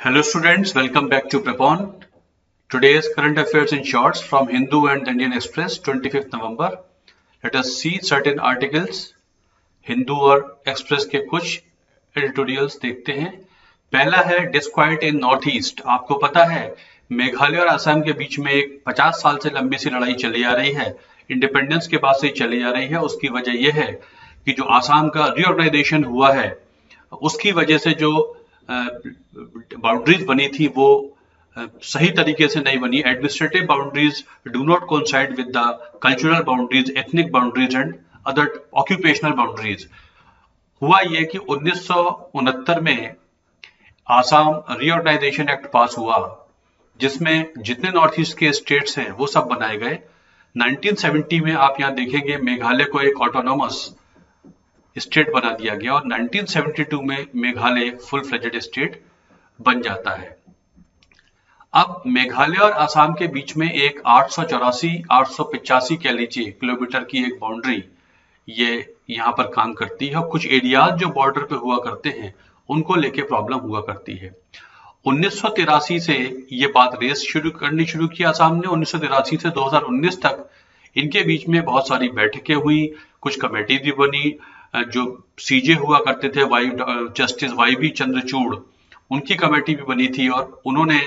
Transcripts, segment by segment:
Hello students, welcome back to Prepon. Today's current affairs in shorts from Hindu and the Indian Express 25th November. Let us see certain articles. Hindu और express के कुछ editorials देखते हैं। पहला है disquiet इन north east. आपको पता है मेघालय और असम के बीच में एक 50 साल से लंबी सी लड़ाई चली आ रही है, इंडिपेंडेंस के बाद से चली आ रही है। उसकी वजह यह है कि जो आसाम का रीऑर्गेनाइजेशन हुआ है उसकी वजह से जो बाउंड्रीज बनी थी वो सही तरीके से नहीं बनी। Administrative boundaries do not coincide with the cultural boundaries, ethnic boundaries and other occupational boundaries. हुआ ये कि 1969 में आसाम रीऑर्गेनाइजेशन एक्ट पास हुआ जिसमें जितने नॉर्थ ईस्ट के स्टेट्स हैं वो सब बनाए गए। 1970 में आप यहां देखेंगे मेघालय को एक ऑटोनोमस स्टेट बना दिया गया और 1972 में मेघालय एक फुल फ्लेजेड स्टेट बन जाता है। अब मेघालय और आसाम के बीच में एक 885 कह लीजिए किलोमीटर की एक बाउंड्री ये यहाँ पर काम करती है और कुछ एरियाज जो बॉर्डर पे हुआ करते हैं उनको लेके प्रॉब्लम हुआ करती है। 1983 से ये बात रेस करनी शुरू की आसाम ने। 1983 से 2019 तक इनके बीच में बहुत सारी बैठकें हुई, कुछ कमेटी भी बनी। जो सीजे हुआ करते थे जस्टिस वाई बी चंद्रचूड़, उनकी कमेटी भी बनी थी और उन्होंने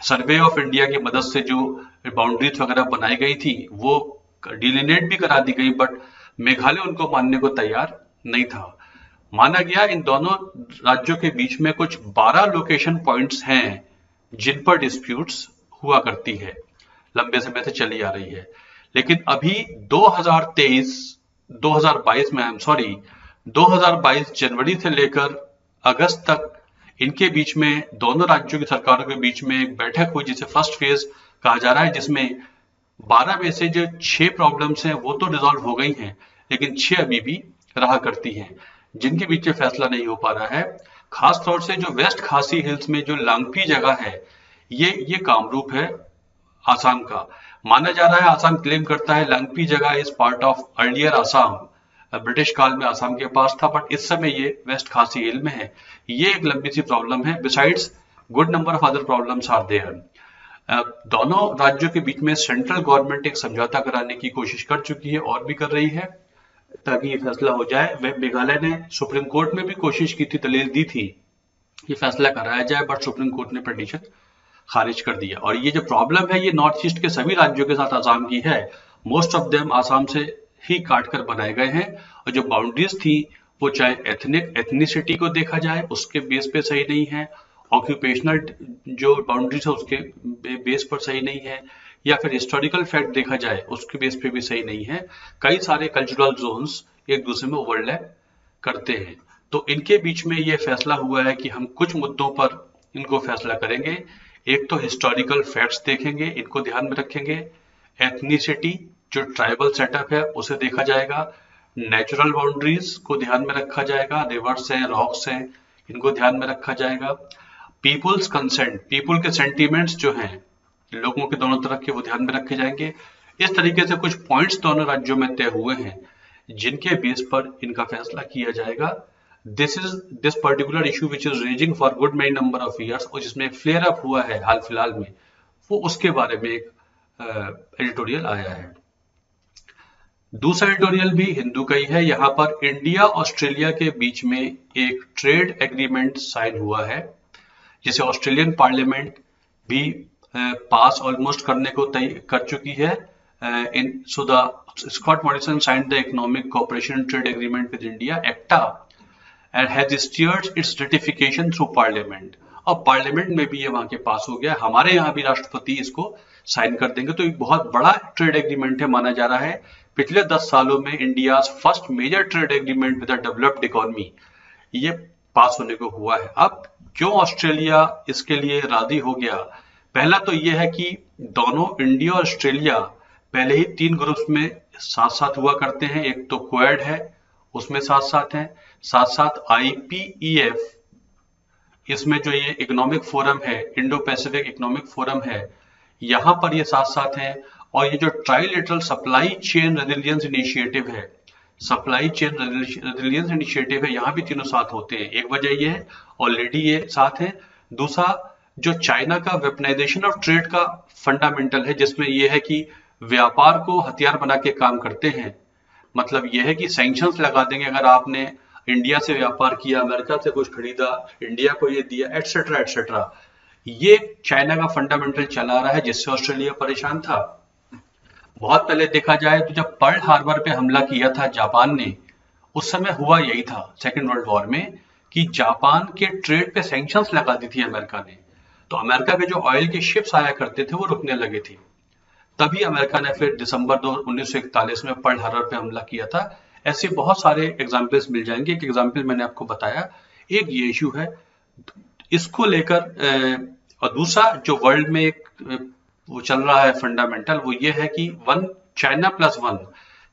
सर्वे ऑफ इंडिया की मदद से जो बाउंड्रीज वगैरह बनाई गई थी वो डिलिनेट भी करा दी गई, बट मेघालय उनको मानने को तैयार नहीं था। माना गया इन दोनों राज्यों के बीच में कुछ 12 लोकेशन पॉइंट्स हैं जिन पर डिस्प्यूट्स हुआ करती है, लंबे समय से चली आ रही है। लेकिन अभी 2022 जनवरी से लेकर अगस्त तक इनके बीच में दोनों राज्यों की सरकारों के बीच में एक बैठक हुई जिसे फर्स्ट फेज कहा जा रहा है, जिसमें 12 में से जो 6 प्रॉब्लम्स हैं वो तो रिजॉल्व हो गई हैं, लेकिन 6 अभी भी रहा करती हैं जिनके बीच में फैसला नहीं हो पा रहा है। खास तौर से जो वेस्ट खासी हिल्स में जो लांगपी जगह है ये कामरूप है आसाम का। माना जा रहा है, आसाम क्लेम करता है लांगपी जगह is part of earlier Assam, British काल में आसाम के पास था, बट इस समय ये वेस्ट खासी हिल में है। ये एक लंबी सी प्रॉब्लम है। Besides good number of other problems are there. दोनों राज्यों के बीच में सेंट्रल गवर्नमेंट एक समझौता कराने की कोशिश कर चुकी है और भी कर रही है ताकि ये फैसला हो जाए। वह मेघालय ने सुप्रीम कोर्ट में भी कोशिश की थी, दलील दी थी कि फैसला कराया जाए, बट सुप्रीम कोर्ट ने पिटीशन खारिज कर दिया। और ये जो प्रॉब्लम है ये नॉर्थ ईस्ट के सभी राज्यों के साथ आसाम की है। मोस्ट ऑफ देम आसाम से ही काट कर बनाए गए हैं और जो बाउंड्रीज थी वो चाहे एथनिसिटी को देखा जाए उसके बेस पे सही नहीं है, ऑक्यूपेशनल जो बाउंड्रीज है उसके बेस पर सही नहीं है, या फिर हिस्टोरिकल फैक्ट देखा जाए उसके बेस पे भी सही नहीं है। कई सारे कल्चरल जोन्स एक दूसरे में ओवरलैप करते हैं। तो इनके बीच में ये फैसला हुआ है कि हम कुछ मुद्दों पर इनको फैसला करेंगे। एक तो हिस्टोरिकल फैक्ट्स देखेंगे, इनको ध्यान में रखेंगे। एथनिसिटी जो ट्राइबल सेटअप है उसे देखा जाएगा। नेचुरल बाउंड्रीज को ध्यान में रखा जाएगा, रिवर्स हैं, रॉक्स हैं, इनको ध्यान में रखा जाएगा। पीपुल्स कंसेंट, पीपुल के सेंटीमेंट्स जो हैं लोगों के दोनों तरफ के वो ध्यान में रखे जाएंगे। इस तरीके से कुछ पॉइंट्स दोनों राज्यों में तय हुए हैं जिनके बेस पर इनका फैसला किया जाएगा। This particular issue which is raising for good many number of years और जिसमें फ्लेयर अप हुआ है हाल फिलहाल में, वो उसके बारे में एक एडिटोरियल आया है। दूसरा एडिटोरियल भी हिंदू का ही है। यहाँ पर इंडिया ऑस्ट्रेलिया के बीच में एक ट्रेड एग्रीमेंट साइन हुआ है जिसे ऑस्ट्रेलियन पार्लियामेंट भी पास ऑलमोस्ट करने को तय कर चुकी है। Scott Morrison signed the economic cooperation trade agreement with India ECTA and has steered its ratification through parliament। और पार्लियामेंट में भी ये वहां के पास हो गया। हमारे यहाँ भी राष्ट्रपति इसको साइन कर देंगे। तो एक बहुत बड़ा ट्रेड एग्रीमेंट है माना जा रहा है। पिछले 10 सालों में India first major trade agreement with a developed economy ये पास होने को हुआ है। अब क्यों ऑस्ट्रेलिया इसके लिए राजी हो गया? पहला तो ये है कि दोनों इंडिया और ऑस्ट्रेलिया पहले ही 3 ग्रुप्स में साथ साथ हुआ करते हैं। एक तो क्वाड है उसमें साथ साथ हैं, साथ साथ IPEF इसमें जो ये इकोनॉमिक फोरम है, इंडो पैसिफिक इकोनॉमिक फोरम है, यहां पर ये साथ साथ हैं। और ये जो trilateral supply chain resilience initiative है, सप्लाई चेन रेजिलियंस इनिशिएटिव है, यहाँ भी तीनों साथ होते हैं। एक वजह ये है ऑलरेडी ये साथ है। दूसरा जो चाइना का वेपनाइजेशन ऑफ ट्रेड का फंडामेंटल है, जिसमें यह है कि व्यापार को हथियार बना के काम करते हैं। मतलब यह है कि सैंक्शंस लगा देंगे अगर आपने इंडिया से व्यापार किया, अमेरिका से कुछ खरीदा, इंडिया को ये दिया, एटसेट्रा एटसेट्रा। ये चाइना का फंडामेंटल चला रहा है, जिससे ऑस्ट्रेलिया परेशान था। बहुत पहले देखा जाए तो जब पर्ल हार्बर पे हमला किया था जापान ने, उस समय हुआ यही था सेकेंड वर्ल्ड वॉर में, कि जापान के ट्रेड पे सैंक्शंस लगा दी थी अमेरिका ने। तो अमेरिका के जो ऑयल के शिप्स आया करते थे वो रुकने लगे थे। तभी अमेरिका ने फिर दिसंबर 1941 में पर्ल हार्बर पे हमला किया था। ऐसे बहुत सारे एग्जाम्पल्स मिल जाएंगे। एक एग्जाम्पल मैंने आपको बताया, एक ये इशू है इसको लेकर। और दूसरा जो वर्ल्ड में एक वो चल रहा है फंडामेंटल, वो ये है कि China plus one.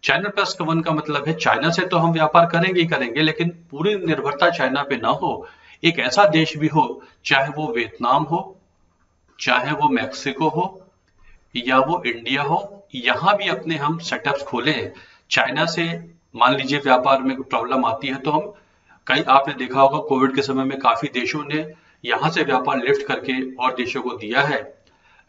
China plus one का मतलब है चाइना से तो हम व्यापार करेंगे ही करेंगे, लेकिन पूरी निर्भरता चाइना पे ना हो। एक ऐसा देश भी हो, चाहे वो वियतनाम हो, चाहे वो मैक्सिको हो, या वो इंडिया हो, यहां भी अपने हम सेटअप्स खोलें। चाइना से मान लीजिए व्यापार में प्रॉब्लम आती है तो हम कई, आपने देखा होगा कोविड के समय में काफी देशों ने यहां से व्यापार लिफ्ट करके और देशों को दिया है।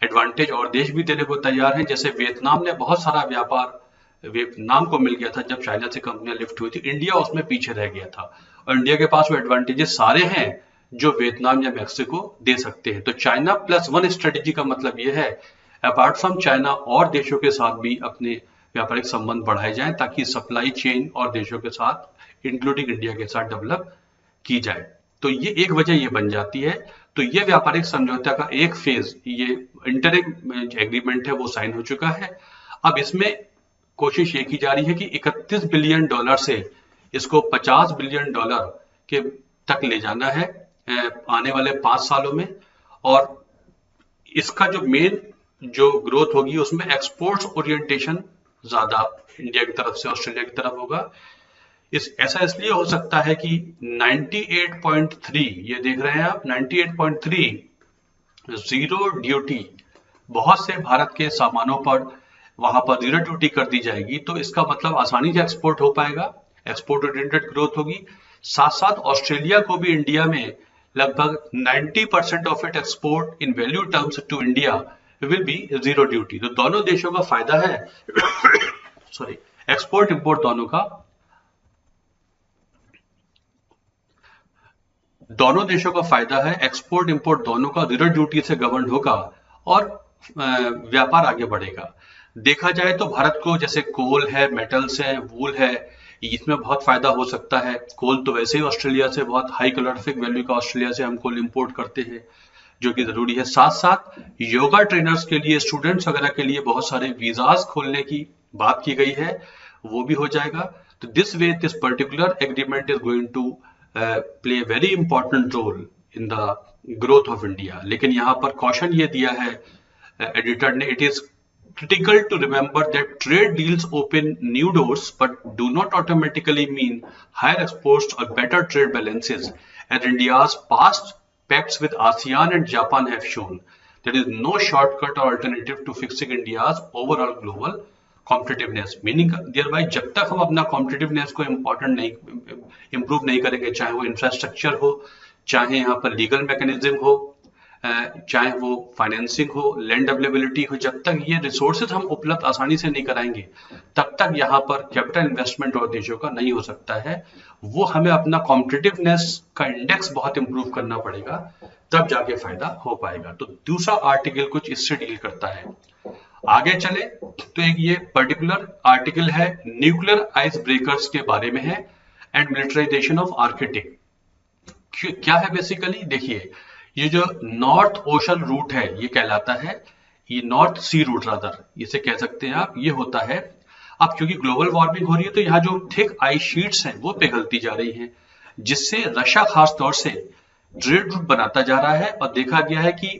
एडवांटेज और देश भी देने को तैयार हैं। जैसे वियतनाम ने बहुत सारा व्यापार वियतनाम को मिल गया था जब चाइना से कंपनियां लिफ्ट हुई थी। इंडिया उसमें पीछे रह गया था, और इंडिया के पास वो एडवांटेजेस सारे हैं जो वियतनाम या मैक्सिको दे सकते हैं। तो चाइना प्लस वन स्ट्रेटेजी का मतलब यह है, अपार्ट फ्रॉम चाइना और देशों के साथ भी अपने व्यापारिक संबंध बढ़ाए जाएं, ताकि सप्लाई चेन और देशों के साथ इंक्लूडिंग इंडिया के साथ डेवलप की जाए। तो ये एक वजह ये बन जाती है। तो ये व्यापारिक समझौता का एक फेज, ये इंटरिम एग्रीमेंट है, वो साइन हो चुका है। अब इसमें कोशिश ये की जा रही है कि 31 बिलियन डॉलर से इसको 50 बिलियन डॉलर के तक ले जाना है आने वाले 5 सालों में। और इसका जो मेन जो ग्रोथ होगी उसमें एक्सपोर्ट्स ओरिएंटेशन ज्यादा इंडिया की तरफ से ऑस्ट्रेलिया की तरफ होगा। ऐसा इसलिए हो सकता है कि 98.3, ये देख रहे हैं आप, 98.3 जीरो ड्यूटी, बहुत से भारत के सामानों पर वहां पर जीरो ड्यूटी कर दी जाएगी। तो इसका मतलब आसानी से एक्सपोर्ट हो पाएगा, एक्सपोर्ट ओरिएंटेड ग्रोथ होगी। साथ साथ ऑस्ट्रेलिया को भी इंडिया में लगभग 90% of it export in value terms to India will be zero duty. तो दोनों देशों का फायदा है सॉरी, एक्सपोर्ट इंपोर्ट दोनों देशों का फायदा है। एक्सपोर्ट इंपोर्ट दोनों का जीरो ड्यूटी से गवर्न होगा और व्यापार आगे बढ़ेगा। देखा जाए तो भारत को जैसे कोल है, मेटल्स है, वूल है, इसमें बहुत फायदा हो सकता है। कोल तो वैसे ही ऑस्ट्रेलिया से बहुत हाई कैलोरीफिक वैल्यू का ऑस्ट्रेलिया से हम कोल इंपोर्ट करते हैं, जो कि जरूरी है। साथ साथ योगा ट्रेनर्स के लिए, स्टूडेंट्स वगैरह के लिए बहुत सारे वीजाज खोलने की बात की गई है, वो भी हो जाएगा। तो this way this particular agreement is going to play very important role in the growth of India. लेकिन यहाँ पर कॉशन ये दिया है एडिटर ने, it is critical to remember that trade deals open new doors but do not automatically mean higher exports or better trade balances, as India's past pacts with ASEAN and Japan have shown. There is no shortcut or alternative to fixing India's overall global competitiveness. Meaning thereby जब तक हम अपना competitiveness को improve नहीं करेंगे, चाहे वो infrastructure हो, चाहे यहाँ पर लीगल मैकेनिज्म हो, चाहे वो फाइनेंसिंग हो, लैंड अवेलेबिलिटी हो, जब तक ये रिसोर्सेज हम उपलब्ध आसानी से नहीं कराएंगे, तब तक यहाँ पर कैपिटल इन्वेस्टमेंट और देशों का नहीं हो सकता है। वो हमें अपना कॉम्पिटिटिवनेस का इंडेक्स बहुत इंप्रूव करना पड़ेगा, तब जाके फायदा हो पाएगा। तो दूसरा आर्टिकल कुछ इससे डील करता है। आगे चले तो एक ये पर्टिकुलर आर्टिकल है न्यूक्लियर आइस ब्रेकर्स के बारे में है, एंड मिलिटराइजेशन ऑफ आर्कटिक। क्या है बेसिकली, देखिए ये जो नॉर्थ ओशन रूट है ये कहलाता है, ये नॉर्थ सी रूट रादर इसे कह सकते हैं आप, ये होता है। अब क्योंकि ग्लोबल वार्मिंग हो रही है तो यहाँ जो थिक आइस शीट्स हैं वो पिघलती जा रही हैं, जिससे रशिया खास तौर से ट्रेड रूट बनाता जा रहा है। और देखा गया है कि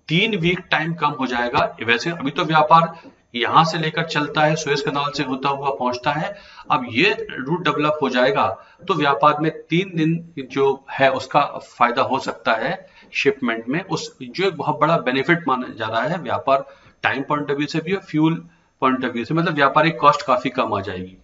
3 वीक टाइम कम हो जाएगा। वैसे अभी तो व्यापार यहां से लेकर चलता है, सुएज कनाल से होता हुआ पहुंचता है। अब ये रूट डेवलप हो जाएगा तो व्यापार में 3 दिन जो है उसका फायदा हो सकता है शिपमेंट में, उस जो एक बहुत बड़ा बेनिफिट माना जा रहा है व्यापार टाइम पॉइंट ऑफ व्यू से भी और फ्यूल पॉइंट ऑफ व्यू से, मतलब व्यापारिक कॉस्ट काफी कम आ जाएगी।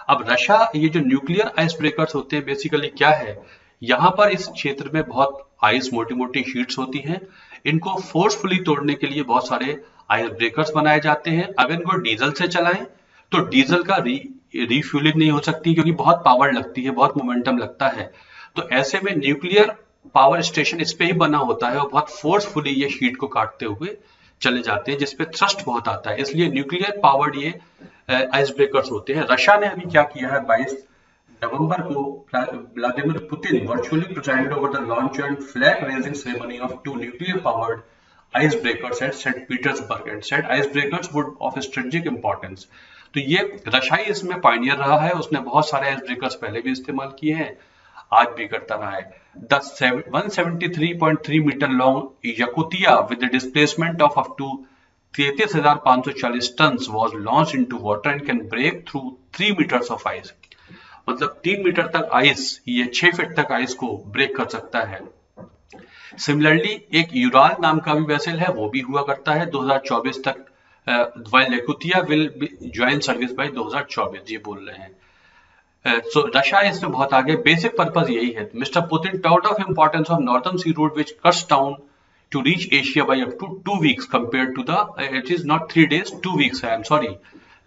अब रशिया, ये जो न्यूक्लियर आइस ब्रेकर्स होते हैं बेसिकली क्या है, यहाँ पर इस क्षेत्र में बहुत आइस मोटी मोटी शीट्स होती हैं। इनको फोर्सफुली तोड़ने के लिए बहुत सारे आइस ब्रेकर्स बनाए जाते हैं। अगर इनको डीजल से चलाएं तो डीजल का रिफ्यूलिंग नहीं हो सकती, क्योंकि बहुत पावर लगती है, बहुत मोमेंटम लगता है। तो ऐसे में न्यूक्लियर पावर स्टेशन इस पे ही बना होता है और बहुत फोर्सफुली ये शीट को काटते हुए चले जाते हैं, जिसपे थ्रस्ट बहुत आता है, इसलिए न्यूक्लियर पावर्ड ये आइस ब्रेकर्स होते हैं। रशिया ने अभी क्या किया है, 22 नवंबर को Vladimir Putin virtually president over the launch and flag raising ceremony of 2 nuclear powered ice breakers at Saint Petersburg and said ice breakers would of strategic importance. तो ये रशिया इसमें पायनियर रहा है, उसने बहुत सारे आइस ब्रेकर्स पहले भी इस्तेमाल किए हैं, आज भी करता रहा है। The 173.3 metre long Yakutia with the displacement of up to 33,540 tonnes was launched into water and can break through 3 metres of ice. मतलब 3 मीटर तक आइस, ये 6 फीट तक आइस को ब्रेक कर सकता है। सिमिलरली एक यूराल नाम का भी वेसल है, वो भी हुआ करता है 2024 तक, while Yakutia will join service by 2024, ये बोल रहे हैं। So रशिया इसमें बहुत आगे, बेसिक पर्पस यही है। Mister Putin talked of importance of northern sea route which cuts down to reach Asia by up to 2 weeks compared to the, it is not 3 days, 2 weeks है, I am sorry,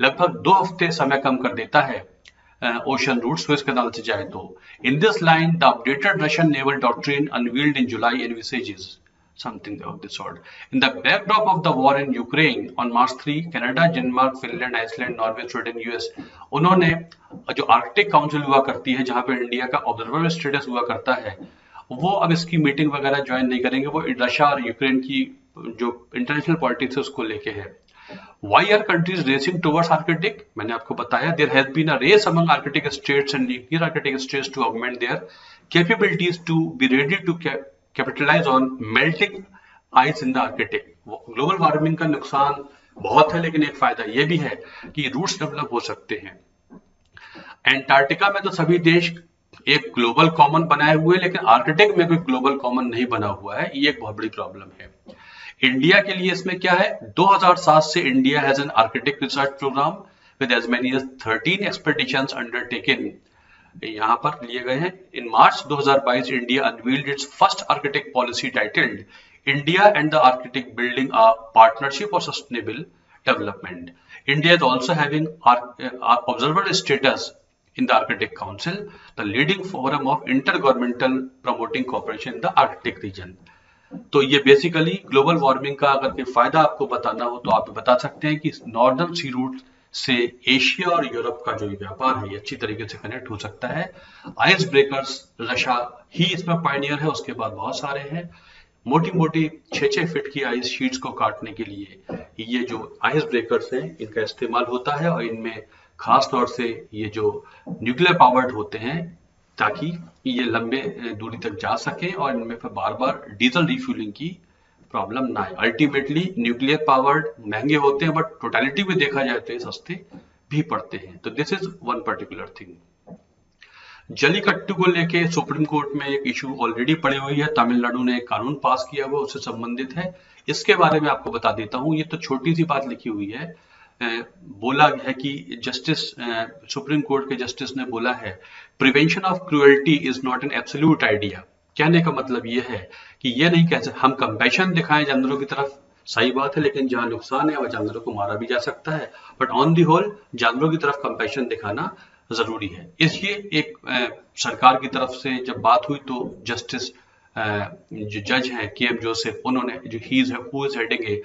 लगभग 2 हफ्ते समय कम कर देता है ocean root, Suez canal से जाए तो। In this line the updated Russian naval doctrine unveiled in July envisages something of this sort. In the backdrop of the war in Ukraine, on March 3, Canada, Denmark, Finland, Iceland, Norway, Sweden, US, उन्होंने जो Arctic council हुआ करती है, जहां पे India का observer status हुआ करता है, वो अब इसकी मीटिंग वगैरह ज्वाइन नहीं करेंगे, वो रशिया और यूक्रेन की जो इंटरनेशनल पॉलिटिक्स है उसको लेके है। Why are countries racing towards Arctic? मैंने आपको बताया, there has been a race among Arctic states and near Arctic states to augment their capabilities to be ready to capitalize on melting ice in the Arctic. Global warming का नुकसान बहुत है, लेकिन एक फायदा यह भी है कि रूट्स डेवलप हो सकते हैं। एंटार्क्टिका में तो सभी देश एक ग्लोबल कॉमन बनाए हुए, लेकिन आर्कटिक में कोई ग्लोबल कॉमन नहीं बना हुआ है, ये एक बहुत बड़ी प्रॉब्लम है। इंडिया के लिए इसमें क्या है, 2007 से India has an Arctic research program with as many as 13 expeditions undertaken, यहां पर लिए गए हैं। In March 2022 India unveiled its first Arctic policy titled India and the Arctic building a partnership for sustainable development. India is also having observer status in the Arctic Council, the leading forum of intergovernmental promoting cooperation in the Arctic region। तो ये basically global warming का अगर कोई फायदा आपको बताना हो तो आप बता सकते हैं कि नॉर्दर्न सी रूट से एशिया और यूरोप का जो व्यापार है ये अच्छी तरीके से कनेक्ट हो सकता है। आइस ब्रेकर्स रशिया ही इसमें पायनियर है, उसके बाद बहुत सारे हैं। मोटी मोटी 6-6 फीट की आइस शीट्स को काटने के लिए ये जो आइस ब्रेकर्स हैं इनका इस्तेमाल होता है, और इनमें खास तौर से ये जो न्यूक्लियर पावर्ड होते हैं ताकि ये लंबे दूरी तक जा सके और इनमें फिर बार बार डीजल रिफ्यूलिंग की प्रॉब्लम ना आए। अल्टीमेटली न्यूक्लियर पावर्ड महंगे होते हैं, बट टोटलिटी में देखा जाए तो ये सस्ते भी पड़ते हैं। तो this is one particular thing. Jallikattu को लेके सुप्रीम कोर्ट में एक इशू ऑलरेडी पड़ी हुई है, तमिलनाडु ने एक कानून पास किया हुआ उससे संबंधित है, इसके बारे में आपको बता देता हूं। ये तो छोटी सी बात लिखी हुई है, बोला है कि जस्टिस सुप्रीम कोर्ट के जस्टिस ने बोला है prevention of cruelty is not an absolute idea. कहने का मतलब ये है कि ये नहीं कह सकते हम कंपैशन दिखाएं जानवरों की तरफ, सही बात है, लेकिन जहां नुकसान है वह जानवरों को मारा भी जा सकता है, बट ऑन दी होल जानवरों की तरफ कंपैशन दिखाना जरूरी है। इसलिए एक सरकार की तरफ से जब बात हुई तो जस्टिस जो जज हैं KM जोसेफ, उन्होंने जो who is heading a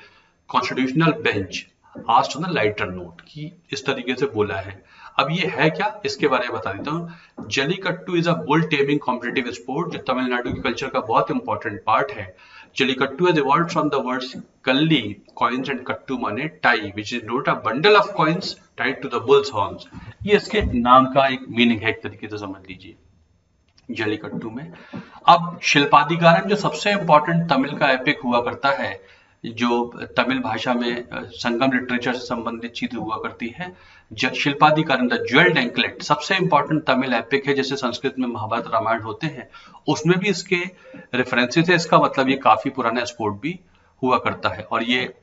constitutional bench asked on the lighter note कि इस तरीके से बोला है। अब ये है क्या, इसके बारे में बता देता हूँ। Jallikattu is a bull taming competitive sport जो तमिलनाडु के कल्चर का बहुत इंपॉर्टेंट पार्ट है। Jallikattu is evolved from the words kalli coins and kattu माने tie which is note a bundle of coins tied to the bull's horns. ये इसके नाम का एक मीनिंग है, एक तरीके से समझ लीजिए जलीकट्टू में। अब शिल्पाधिकारम जो सबसे इंपॉर्टेंट तमिल का एपिक हुआ करता है, जो तमिल भाषा में संगम लिटरेचर से संबंधित चीजें हुआ करती है, शिल्पाधिकारम द ज्वेल्ड एंकलेट सबसे इंपॉर्टेंट तमिल एपिक है, जैसे संस्कृत में महाभारत रामायण होते हैं, उसमें भी इसके रेफरेंसेस है। इसका मतलब ये काफी पुराना स्पोर्ट भी हुआ करता है, और ये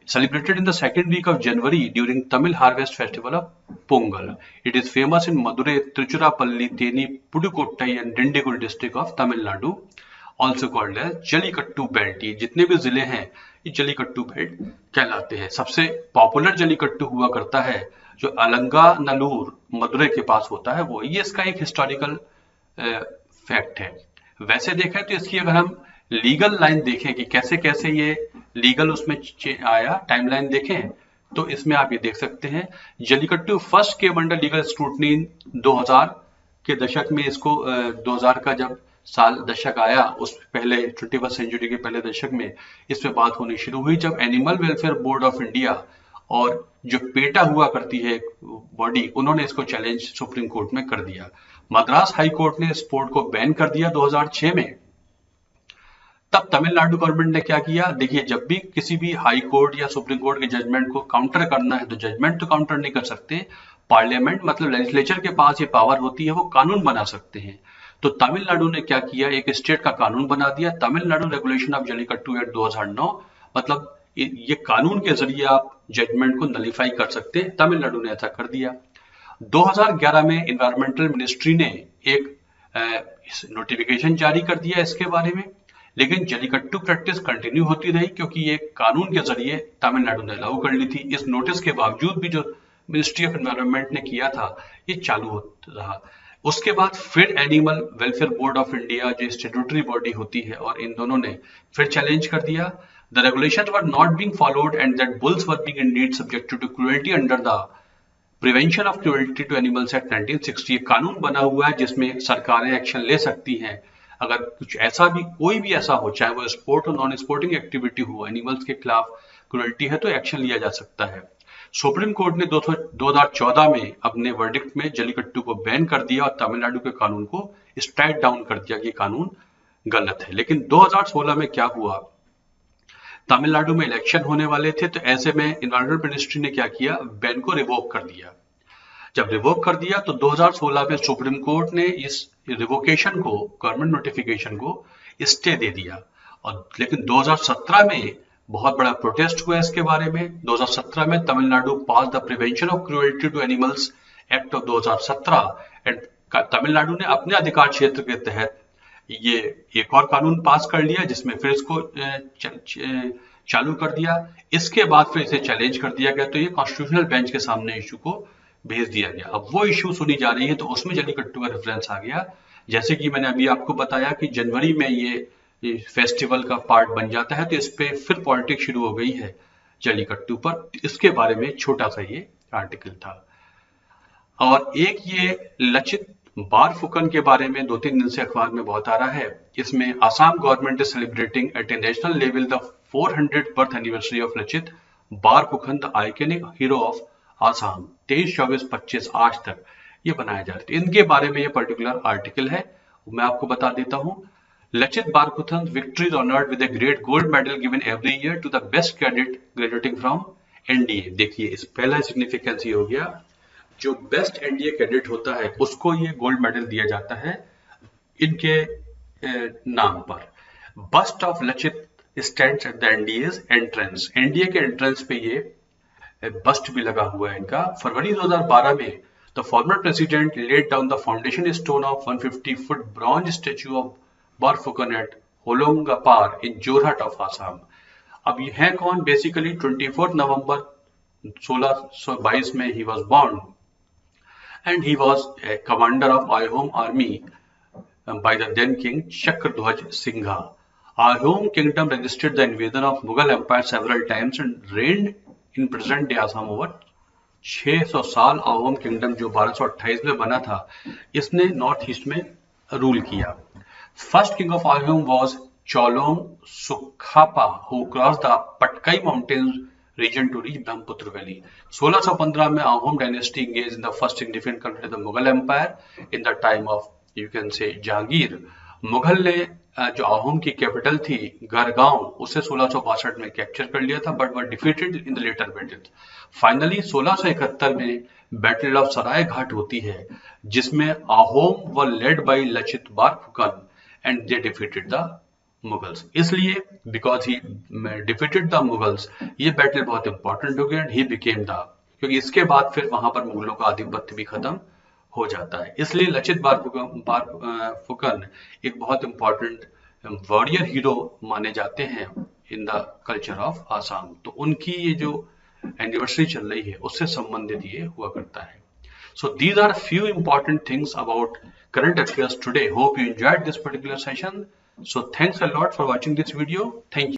celebrated in the second week of January during Tamil harvest festival of Pongal. It is famous in Madurai, Tiruchirappalli, Theni, Pudukkottai and Dindigul district of Tamil Nadu. Also called as Jallikattu belt. ये जितने भी जिले हैं ये Jallikattu belt कहलाते हैं। सबसे popular Jallikattu हुआ करता है जो अलंगानल्लूर मदुरई के पास होता है वो। ये इसका एक हिस्टोरिकल फैक्ट है। वैसे देखें तो इसकी अगर हम लीगल लाइन देखें कि कैसे कैसे ये लीगल उसमें आया, टाइमलाइन देखें तो इसमें आप ये देख सकते हैं Jallikattu first came under legal scrutiny 2000 के दशक में। इसको 2000 का जब साल दशक आया उस पहले 21st सेंचुरी के पहले दशक में इस पे बात होनी शुरू हुई जब animal welfare board of India और जो पेटा हुआ करती है बॉडी, उन्होंने इसको चैलेंज सुप्रीम कोर्ट में कर दिया। मद्रास हाई कोर्ट ने स्पोर्ट को बैन कर दिया 2006 में। तब तमिलनाडु गवर्नमेंट ने क्या किया, देखिए जब भी किसी भी हाई कोर्ट या सुप्रीम कोर्ट के जजमेंट को काउंटर करना है तो जजमेंट तो काउंटर नहीं कर सकते, पार्लियामेंट मतलब लेजिस्लेचर के पास ये पावर होती है, वो कानून बना सकते हैं। तो तमिलनाडु ने क्या किया, एक स्टेट का कानून बना दिया, Tamil Nadu regulation of Jallikattu act 2009। मतलब ये कानून के जरिए आप जजमेंट को नलीफाई कर सकते हैं। तमिलनाडु ने ऐसा कर दिया। 2011 में एनवायरमेंटल मिनिस्ट्री ने एक नोटिफिकेशन जारी कर दिया इसके बारे में, लेकिन जलीकट्टू प्रैक्टिस कंटिन्यू होती रही क्योंकि ये कानून के जरिए तमिलनाडु ने लागू कर ली थी। इस नोटिस के बावजूद भी जो मिनिस्ट्री ऑफ एनवायरनमेंट ने किया था ये चालू होता रहा। उसके बाद फिर animal welfare board of India जो स्टैट्यूटरी बॉडी होती है और इन दोनों ने फिर चैलेंज कर दिया। The regulation were not being followed and that bulls were being indeed subjected to cruelty under the prevention of cruelty to animals act 1960। कानून बना हुआ है जिसमें सरकारें एक्शन ले सकती हैं अगर कुछ ऐसा भी कोई भी ऐसा हो, चाहे वो स्पोर्ट हो नॉन स्पोर्टिंग एक्टिविटी हो, एनिमल्स के खिलाफ क्रूएल्टी है तो एक्शन लिया जा सकता है। सुप्रीम कोर्ट ने 2014 में अपने वर्डिक्ट में जलीकट्टू को बैन कर दिया और तमिलनाडु के कानून को स्ट्राइक डाउन कर दिया कि कानून गलत है। लेकिन 2016 में क्या हुआ, तमिलनाडु में इलेक्शन होने वाले थे तो ऐसे में एनवायरमेंट मिनिस्ट्री ने क्या किया, बैन को रिवोक कर दिया। जब रिवोक कर दिया तो 2016 में सुप्रीम कोर्ट ने इस रिवोकेशन को, गवर्नमेंट नोटिफिकेशन को स्टे दे दिया। और लेकिन 2017 में बहुत बड़ा प्रोटेस्ट हुआ इसके बारे में। 2017 में Tamil Nadu pass the prevention of cruelty to animals act of 2017 and Tamil Nadu ने अपने अधिकार क्षेत्र के तहत ये एक और कानून पास कर लिया जिसमें फिर इसको चालू कर दिया। इसके बाद फिर इसे चैलेंज कर दिया गया तो ये कॉन्स्टिट्यूशनल बेंच के सामने इशू को भेज दिया गया। अब वो इशू सुनी जा रही है तो उसमें जलीकट्टू का रेफरेंस आ गया। जैसे कि मैंने अभी आपको बताया कि जनवरी में ये फेस्टिवल का पार्ट बन जाता है तो इस पे फिर पॉलिटिक्स शुरू हो गई है जलीकट्टू पर। इसके बारे में छोटा सा ये आर्टिकल था। और एक ये लचित बारफुकन के बारे में 2-3 दिन से अखबार में बहुत आ रहा है। इसमें Assam government is celebrating at a national level the 400th birth anniversary of Lachit Barphukan, the iconic hero of Assam. 23, 24, 25 आज तक ये बनाया जा रहा है। इनके बारे में ये पर्टिकुलर आर्टिकल है, मैं आपको बता देता हूं। Lachit Barphukan victory honoured with a great gold medal given every year to the best cadet graduating from NDA. देखिए इस पहला सिग्निफिकेंस ये हो गया, जो बेस्ट एनडीए कैडेट होता है उसको ये गोल्ड मेडल दिया जाता है इनके नाम पर। Bust of Lachit stands at the NDA's entrance. NDA के एंट्रेंस पे ये बस्ट भी लगा हुआ है इनका। फरवरी 2012 में the former president laid down the foundation stone of 150 foot bronze statue of Barphukan at Holongapar in Jorhat of Assam. अब ये है कौन, बेसिकली 24 नवंबर 1622 में he was born and he was a commander of Ahom army by the then king Chakradhwaj Singha. Ahom kingdom resisted the invasion of Mughal empire several times and reigned in present day Assam over 600 साल। Ahom kingdom जो 1228 में बना था इसने north east में rule किया। First king of Ahom was Cholong Sukhapa who crossed the Patkai mountains region to reach Brahmaputra Valley. 1615 में Ahom dynasty engaged in the first significant conflict of the Mughal empire in the time of you can say Jahangir. Mughal ने जो आहोम की capital थी गढ़गांव उसे 1662 में capture कर लिया था but were defeated in the latter battle. Finally 1671 में बैटल ऑफ सराय घाट होती है जिसमें Ahom were led by Lachit Barphukan and they defeated the Mughals. इसलिए because he defeated the Mughals ये बैटल बहुत इंपॉर्टेंट हो गया एंड ही बिकेम द, क्योंकि इसके बाद फिर वहां पर मुगलों का आधिपत्य भी खत्म हो जाता है। इसलिए लचित बारफुकन एक बहुत इंपॉर्टेंट वॉरियर हीरो माने जाते हैं in the culture of Assam. तो उनकी ये जो एनिवर्सरी चल रही है उससे संबंधित ये हुआ करता है। So these are few important things about current affairs today. Hope you enjoyed this particular session. So thanks a lot for watching this video. Thank you.